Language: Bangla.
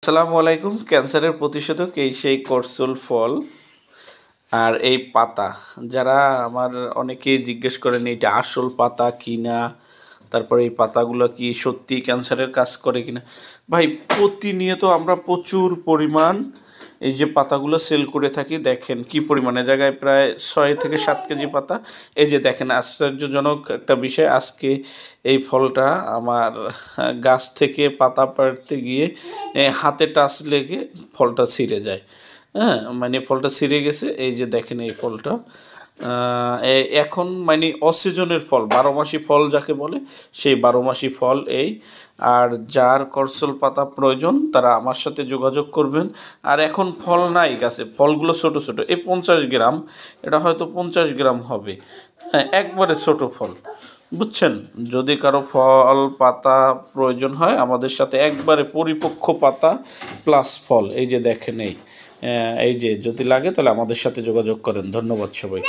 আসসালামু আলাইকুম। ক্যান্সারের প্রতিষেধক এই সেই করসুল ফল আর এই পাতা। যারা আমার অনেকেই জিজ্ঞেস করেন এটা আসল পাতা কিনা, তারপরে এই পাতাগুলো কি সত্যি ক্যান্সারের কাজ করে কিনা। ভাই, প্রতিনিয়ত আমরা প্রচুর পরিমাণ এই যে পাতাগুলো সেল করে থাকি। দেখেন কি পরিমাণে, জায়গায় প্রায় 6 থেকে 7 কেজি পাতা। এই যে দেখেন, আশ্চর্যজনক একটা বিষয়, আজকে এই ফলটা আমার গাছ থেকে পাতা পাড়তে গিয়ে হাতে টাচ লেগে ফলটা ছিঁড়ে যায়। হ্যাঁ, মানে ফলটা ছিঁড়ে গেছে। এই যে দেখেন এই ফলটা এখন মানে অসিজনের ফল, 12 মাসি ফল যাকে বলে, সেই 12 মাসি ফল এই। আর যার করসল পাতা প্রয়োজন তারা আমার সাথে যোগাযোগ করবেন। আর এখন ফল নাই গাছে, ফলগুলো ছোট ছোট, এই 50 গ্রাম, এটা হয়তো 50 গ্রাম হবে। হ্যাঁ, একবারে ছোট ফল, বুঝছেন। যদি কারো ফল পাতা প্রয়োজন হয় আমাদের সাথে, একবারে পরিপক্ক পাতা প্লাস ফল, এই যে দেখেন এই যে যদি লাগে তাহলে আমাদের সাথে যোগাযোগ করেন। ধন্যবাদ সবাই।